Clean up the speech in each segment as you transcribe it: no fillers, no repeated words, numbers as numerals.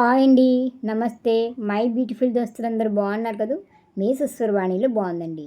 Hi అండి. నమస్తే. My beautiful దోస్తులందరూ బాగున్నారు కదూ. మీ సుస్వరవాణిలో బాగుందండి.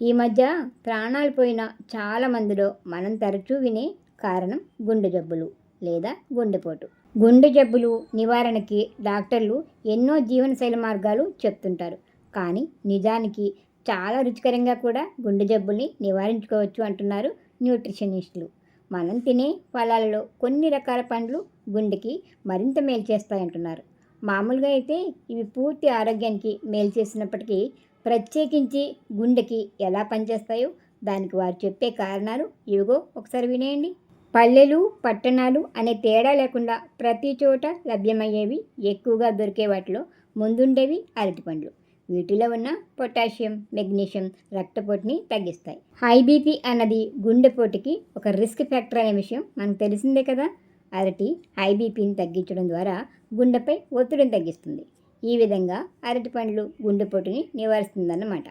ఈ మధ్య ప్రాణాలు పోయిన చాలామందిలో మనం తరచూ వినే కారణం గుండె జబ్బులు లేదా గుండెపోటు. గుండె జబ్బులు నివారణకి డాక్టర్లు ఎన్నో జీవనశైలి మార్గాలు చెప్తుంటారు. కానీ నిజానికి చాలా రుచికరంగా కూడా గుండె జబ్బుల్ని నివారించుకోవచ్చు అంటున్నారు న్యూట్రిషనిస్టులు. మనం తినే ఫలాలలో కొన్ని రకాల పండ్లు గుండెకి మరింత మేలు చేస్తాయంటున్నారు. మామూలుగా అయితే ఇవి పూర్తి ఆరోగ్యానికి మేలు చేసినప్పటికీ ప్రత్యేకించి గుండెకి ఎలా పనిచేస్తాయో దానికి వారు చెప్పే కారణాలు ఇవిగో ఒకసారి వినేయండి. పల్లెలు పట్టణాలు అనే తేడా లేకుండా ప్రతి చోట లభ్యమయ్యేవి, ఎక్కువగా దొరికే వాటిలో ముందుండేవి అరటిపండ్లు. వీటిలో ఉన్న పొటాషియం, మెగ్నీషియం రక్తపోటుని తగ్గిస్తాయి. హై బీపీ అన్నది గుండెపోటుకి ఒక రిస్క్ ఫ్యాక్టర్ అనే విషయం మనకు తెలిసిందే కదా. అరటి హై బీపీని తగ్గించడం ద్వారా గుండెపై ఒత్తిడిని తగ్గిస్తుంది. ఈ విధంగా అరటి పండ్లు గుండెపోటుని నివారిస్తుందన్నమాట.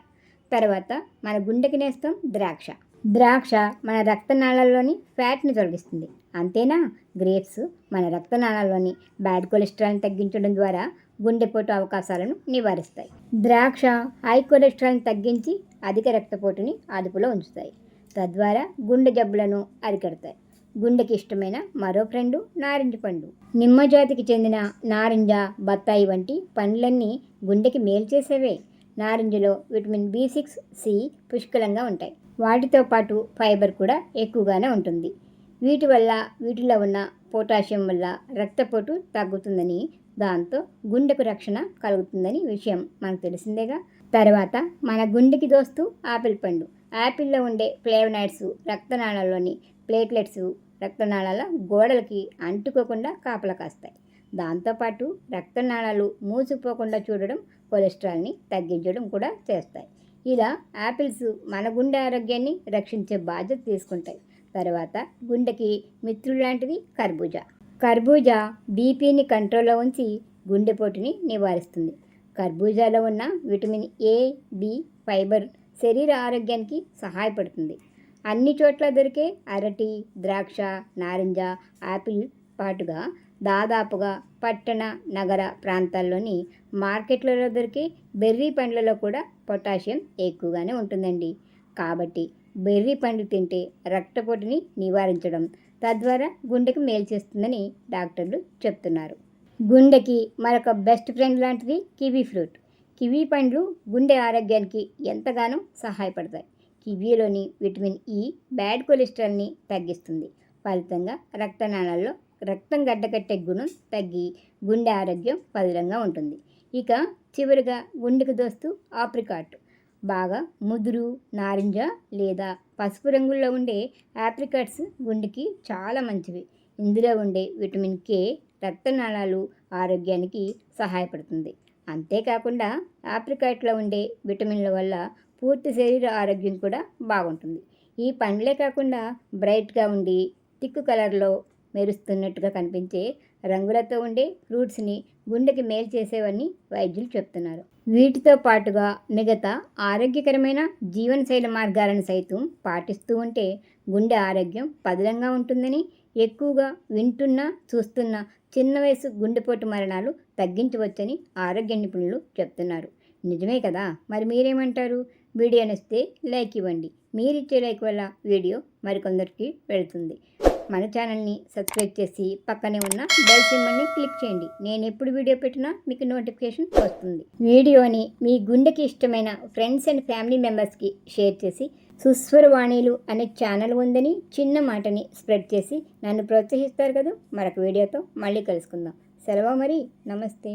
తర్వాత మన గుండెకి నేస్తం ద్రాక్ష. ద్రాక్ష మన రక్తనాళాల్లోని ఫ్యాట్ని తొలగిస్తుంది. అంతేనా, గ్రేప్స్ మన రక్తనాళాల్లోని బ్యాడ్ కొలెస్ట్రాల్ని తగ్గించడం ద్వారా గుండెపోటు అవకాశాలను నివారిస్తాయి. ద్రాక్ష హై కొలెస్ట్రాల్ని తగ్గించి అధిక రక్తపోటుని అదుపులో ఉంచుతాయి. తద్వారా గుండె జబ్బులను అరికడతాయి. గుండెకి ఇష్టమైన మరో ఫ్రెండు నారింజ పండు. నిమ్మ జాతికి చెందిన నారింజ, బత్తాయి వంటి పండ్లన్నీ గుండెకి మేలు చేసేవే. నారింజలో విటమిన్ B6, C పుష్కలంగా ఉంటాయి. వాటితో పాటు ఫైబర్ కూడా ఎక్కువగానే ఉంటుంది. వీటిలో ఉన్న పొటాషియం వల్ల రక్తపోటు తగ్గుతుందని, దాంతో గుండెకు రక్షణ కలుగుతుందని విషయం మనకు తెలిసిందేగా. తర్వాత మన గుండెకి దోస్తు ఆపిల్ పండు. యాపిల్లో ఉండే ఫ్లేవనాయిడ్స్ రక్తనాళాల్లోని ప్లేట్లెట్స్ రక్తనాళాల గోడలకి అంటుకోకుండా కాపలా కాస్తాయి. దాంతోపాటు రక్తనాళాలు మూసుకుపోకుండా చూడడం, కొలెస్ట్రాల్ని తగ్గించడం కూడా చేస్తాయి. ఇలా యాపిల్స్ మన గుండె ఆరోగ్యాన్ని రక్షించే బాధ్యత తీసుకుంటాయి. తర్వాత గుండెకి మిత్రుడు లాంటిది కర్బూజా. కర్బూజా బీపీని కంట్రోల్లో ఉంచి గుండెపోటుని నివారిస్తుంది. కర్బూజాలో ఉన్న విటమిన్ A, B, ఫైబర్ శరీర ఆరోగ్యానికి సహాయపడుతుంది. అన్ని చోట్ల దొరికే అరటి, ద్రాక్ష, నారింజ, యాపిల్ పాటుగా దాదాపుగా పట్టణ, నగర ప్రాంతాల్లోని మార్కెట్లలో దొరికే బెర్రీ పండ్లలో కూడా పొటాషియం ఎక్కువగానే ఉంటుందండి. కాబట్టి బెర్రీ పండు తింటే రక్తపోటుని నివారించడం, తద్వారా గుండెకి మేలు చేస్తుందని డాక్టర్లు చెప్తున్నారు. గుండెకి మరొక బెస్ట్ ఫ్రెండ్ లాంటిది కివీ ఫ్రూట్. కివీ పండ్లు గుండె ఆరోగ్యానికి ఎంతగానో సహాయపడతాయి. కివీలోని విటమిన్ E బ్యాడ్ కొలెస్ట్రాల్ని తగ్గిస్తుంది. ఫలితంగా రక్తనాళాల్లో రక్తం గడ్డకట్టే గుణం తగ్గి గుండె ఆరోగ్యం పదిలంగా ఉంటుంది. ఇక చివరిగా గుండెకు దోస్తు ఆప్రికాట్. బాగా ముదురు నారింజ లేదా పసుపు రంగుల్లో ఉండే ఆప్రికాట్స్ గుండెకి చాలా మంచివి. ఇందులో ఉండే విటమిన్ K రక్తనాళాలు ఆరోగ్యానికి సహాయపడుతుంది. అంతేకాకుండా ఆప్రికాట్లో ఉండే విటమిన్ల వల్ల పూర్తి శరీర ఆరోగ్యం కూడా బాగుంటుంది. ఈ పండ్లే కాకుండా బ్రైట్గా ఉండి థిక్ కలర్లో మెరుస్తున్నట్టుగా కనిపించే రంగులతో ఉండే ఫ్రూట్స్ని గుండెకి మేలు చేసేవని వైద్యులు చెప్తున్నారు. వీటితో పాటుగా మిగతా ఆరోగ్యకరమైన జీవనశైలి మార్గాలను సైతం పాటిస్తూ ఉంటే గుండె ఆరోగ్యం పదిలంగా ఉంటుందని, ఎక్కువగా వింటున్న చూస్తున్న చిన్న వయసు గుండెపోటు మరణాలు తగ్గించవచ్చని ఆరోగ్య నిపుణులు చెప్తున్నారు. నిజమే కదా. మరి మీరేమంటారు? వీడియో నచ్చితే లైక్ ఇవ్వండి. మీరిచ్చే లైక్ వల్ల వీడియో మరికొందరికి వెళుతుంది. మన ఛానల్ని సబ్స్క్రైబ్ చేసి పక్కనే ఉన్న బెల్ సింబల్ని క్లిక్ చేయండి. నేను ఎప్పుడు వీడియో పెట్టినా మీకు నోటిఫికేషన్ వస్తుంది. వీడియోని మీ గుండెకి ఇష్టమైన ఫ్రెండ్స్ అండ్ ఫ్యామిలీ మెంబర్స్కి షేర్ చేసి సుస్వరవాణిలు అనే ఛానల్ ఉందని చిన్న మాటని స్ప్రెడ్ చేసి నన్ను ప్రోత్సహిస్తారు కదా. మరొక వీడియోతో మళ్ళీ కలుసుకుందాం. సెలవు మరి. నమస్తే.